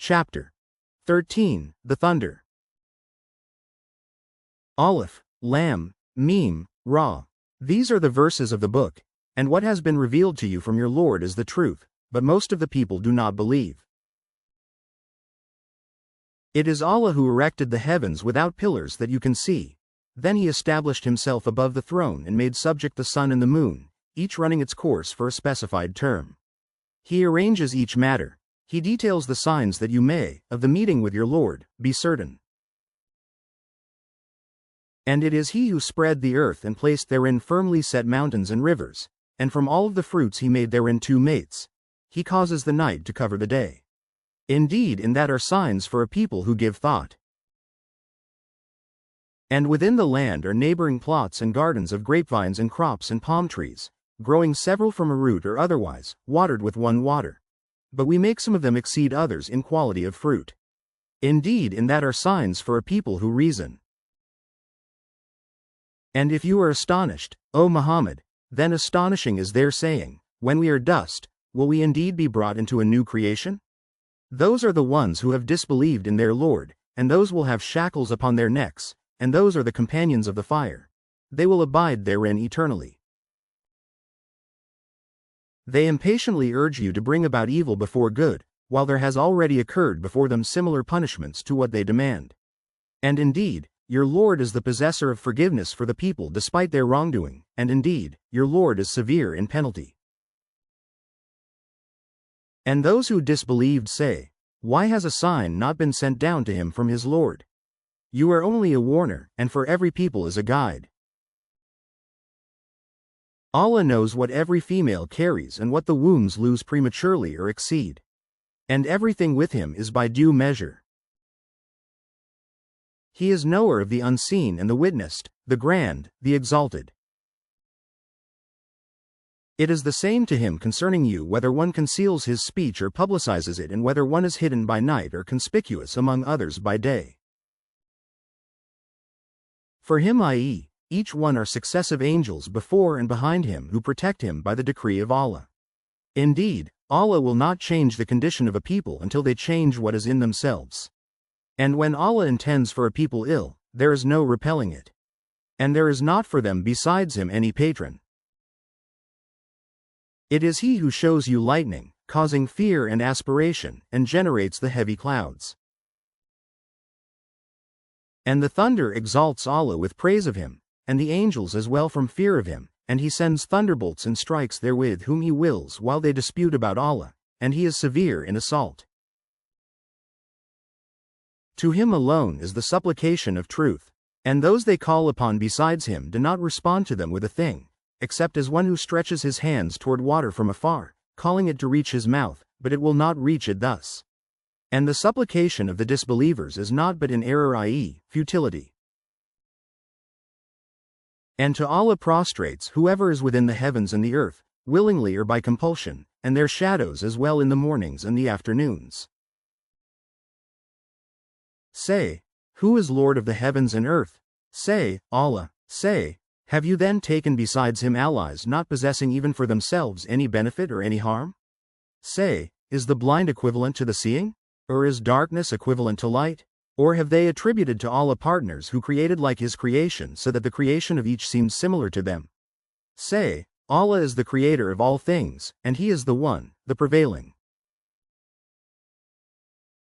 Chapter 13, The Thunder. Aleph, Lam, Mim, Ra. These are the verses of the book, and what has been revealed to you from your Lord is the truth, but most of the people do not believe. It is Allah who erected the heavens without pillars that you can see. Then He established Himself above the throne and made subject the sun and the moon, each running its course for a specified term. He arranges each matter. He details the signs that you may, of the meeting with your Lord, be certain. And it is He who spread the earth and placed therein firmly set mountains and rivers, and from all of the fruits He made therein two mates. He causes the night to cover the day. Indeed, in that are signs for a people who give thought. And within the land are neighboring plots and gardens of grapevines and crops and palm trees, growing several from a root or otherwise, watered with one water. But we make some of them exceed others in quality of fruit. Indeed, in that are signs for a people who reason. And if you are astonished, O Muhammad, then astonishing is their saying, when we are dust, will we indeed be brought into a new creation? Those are the ones who have disbelieved in their Lord, and those will have shackles upon their necks, and those are the companions of the fire. They will abide therein eternally. They impatiently urge you to bring about evil before good, while there has already occurred before them similar punishments to what they demand. And indeed, your Lord is the possessor of forgiveness for the people despite their wrongdoing, and indeed, your Lord is severe in penalty. And those who disbelieved say, why has a sign not been sent down to him from his Lord? You are only a warner, and for every people is a guide. Allah knows what every female carries and what the wombs lose prematurely or exceed. And everything with Him is by due measure. He is knower of the unseen and the witnessed, the grand, the exalted. It is the same to Him concerning you whether one conceals his speech or publicizes it, and whether one is hidden by night or conspicuous among others by day. For Him, i.e., each one are successive angels before and behind Him who protect Him by the decree of Allah. Indeed, Allah will not change the condition of a people until they change what is in themselves. And when Allah intends for a people ill, there is no repelling it. And there is not for them besides Him any patron. It is He who shows you lightning, causing fear and aspiration, and generates the heavy clouds. And the thunder exalts Allah with praise of Him, and the angels as well from fear of Him, and He sends thunderbolts and strikes therewith whom He wills while they dispute about Allah, and He is severe in assault. To Him alone is the supplication of truth, and those they call upon besides Him do not respond to them with a thing, except as one who stretches his hands toward water from afar, calling it to reach his mouth, but it will not reach it thus. And the supplication of the disbelievers is not but in error, i.e., futility. And to Allah prostrates whoever is within the heavens and the earth, willingly or by compulsion, and their shadows as well in the mornings and the afternoons. Say, who is Lord of the heavens and earth? Say, Allah. Say, have you then taken besides Him allies not possessing even for themselves any benefit or any harm? Say, is the blind equivalent to the seeing? Or is darkness equivalent to light? Or have they attributed to Allah partners who created like His creation so that the creation of each seems similar to them? Say, Allah is the creator of all things, and He is the one, the prevailing.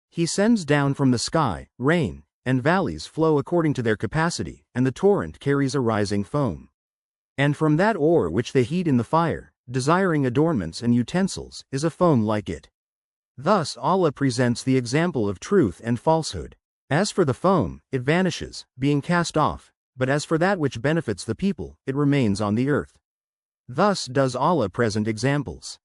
He sends down from the sky, rain, and valleys flow according to their capacity, and the torrent carries a rising foam. And from that ore which they heat in the fire, desiring adornments and utensils, is a foam like it. Thus Allah presents the example of truth and falsehood. As for the foam, it vanishes, being cast off, but as for that which benefits the people, it remains on the earth. Thus does Allah present examples.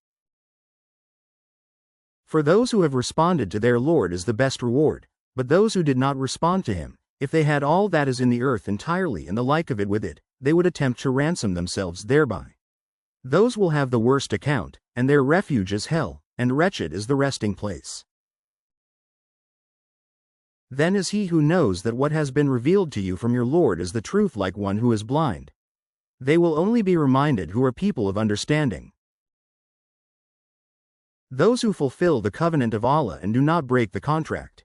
For those who have responded to their Lord is the best reward, but those who did not respond to Him, if they had all that is in the earth entirely and the like of it with it, they would attempt to ransom themselves thereby. Those will have the worst account, and their refuge is hell, and wretched is the resting place. Then is He who knows that what has been revealed to you from your Lord is the truth like one who is blind. They will only be reminded who are people of understanding. Those who fulfill the covenant of Allah and do not break the contract.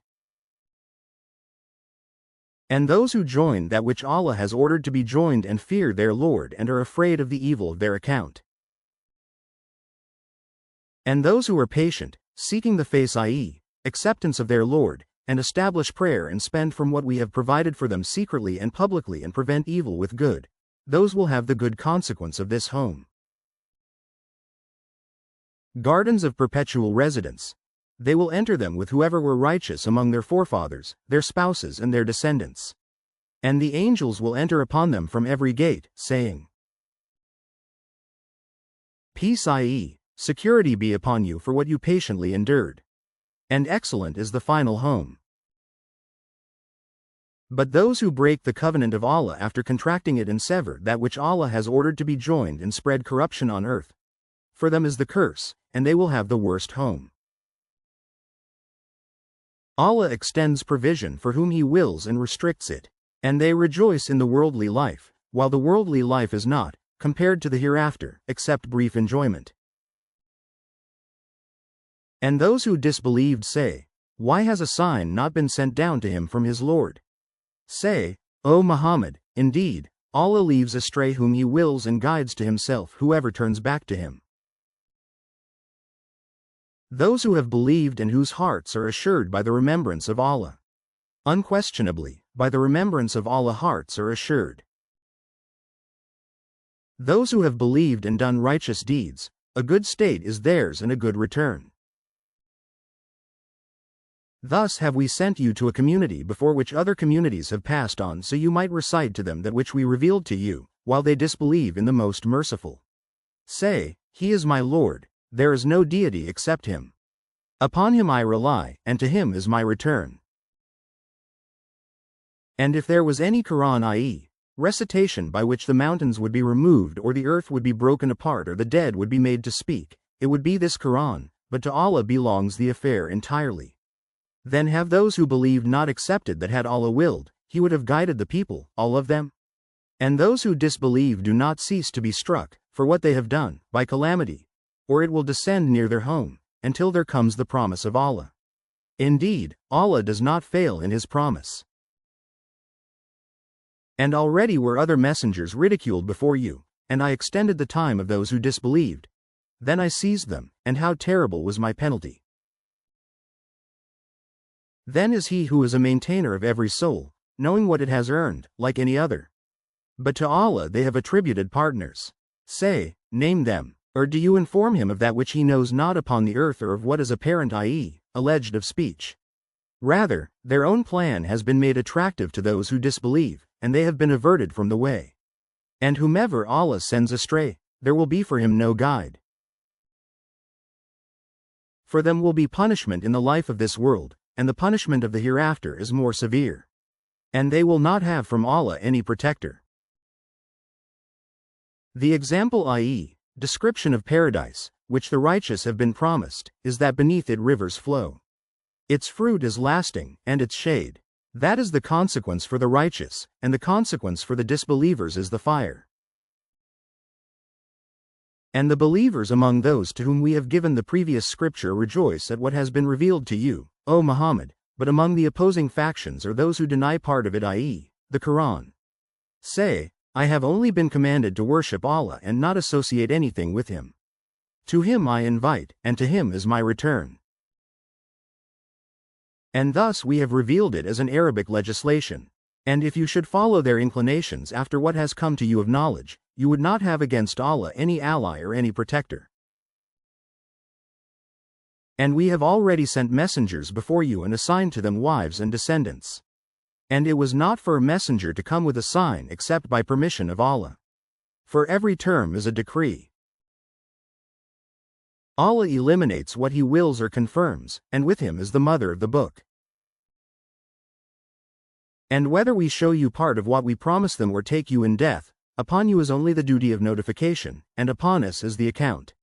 And those who join that which Allah has ordered to be joined and fear their Lord and are afraid of the evil of their account. And those who are patient, seeking the face, i.e., acceptance of their Lord, and establish prayer and spend from what we have provided for them secretly and publicly and prevent evil with good, those will have the good consequence of this home. Gardens of perpetual residence. They will enter them with whoever were righteous among their forefathers, their spouses and their descendants. And the angels will enter upon them from every gate, saying, Peace, i.e., security be upon you for what you patiently endured. And excellent is the final home. But those who break the covenant of Allah after contracting it and sever that which Allah has ordered to be joined and spread corruption on earth, for them is the curse, and they will have the worst home. Allah extends provision for whom He wills and restricts it, and they rejoice in the worldly life, while the worldly life is not, compared to the hereafter, except brief enjoyment. And those who disbelieved say, Why has a sign not been sent down to him from his Lord? Say, O Muhammad, indeed, Allah leaves astray whom He wills and guides to Himself whoever turns back to Him. Those who have believed and whose hearts are assured by the remembrance of Allah. Unquestionably, by the remembrance of Allah hearts are assured. Those who have believed and done righteous deeds, a good state is theirs and a good return. Thus have we sent you to a community before which other communities have passed on, so you might recite to them that which we revealed to you, while they disbelieve in the Most Merciful. Say, He is my Lord, there is no deity except Him. Upon Him I rely, and to Him is my return. And if there was any Quran, i.e., recitation by which the mountains would be removed or the earth would be broken apart or the dead would be made to speak, it would be this Quran, but to Allah belongs the affair entirely. Then have those who believed not accepted that had Allah willed, He would have guided the people, all of them? And those who disbelieve do not cease to be struck, for what they have done, by calamity, or it will descend near their home, until there comes the promise of Allah. Indeed, Allah does not fail in His promise. And already were other messengers ridiculed before you, and I extended the time of those who disbelieved. Then I seized them, and how terrible was my penalty. Then is He who is a maintainer of every soul, knowing what it has earned, like any other. But to Allah they have attributed partners. Say, name them, or do you inform Him of that which He knows not upon the earth or of what is apparent, i.e., alleged of speech? Rather, their own plan has been made attractive to those who disbelieve, and they have been averted from the way. And whomever Allah sends astray, there will be for him no guide. For them will be punishment in the life of this world, and the punishment of the hereafter is more severe. And they will not have from Allah any protector. The example, i.e., description of paradise, which the righteous have been promised, is that beneath it rivers flow. Its fruit is lasting, and its shade. That is the consequence for the righteous, and the consequence for the disbelievers is the fire. And the believers among those to whom we have given the previous scripture rejoice at what has been revealed to you, O Muhammad, but among the opposing factions are those who deny part of it, i.e., the Quran. Say, I have only been commanded to worship Allah and not associate anything with Him. To Him I invite, and to Him is my return. And thus we have revealed it as an Arabic legislation. And if you should follow their inclinations after what has come to you of knowledge, you would not have against Allah any ally or any protector. And we have already sent messengers before you and assigned to them wives and descendants. And it was not for a messenger to come with a sign except by permission of Allah. For every term is a decree. Allah eliminates what He wills or confirms, and with Him is the mother of the book. And whether we show you part of what we promise them or take you in death, upon you is only the duty of notification, and upon us is the account.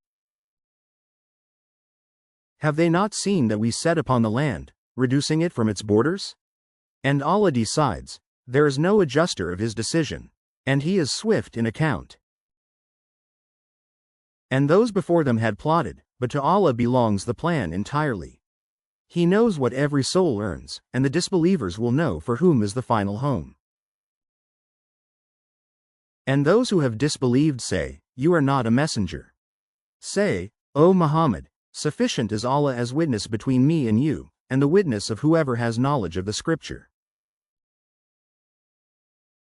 Have they not seen that we set upon the land, reducing it from its borders? And Allah decides, there is no adjuster of His decision, and He is swift in account. And those before them had plotted, but to Allah belongs the plan entirely. He knows what every soul earns, and the disbelievers will know for whom is the final home. And those who have disbelieved say, "You are not a messenger." Say, "O Muhammad, sufficient is Allah as witness between me and you, and the witness of whoever has knowledge of the scripture."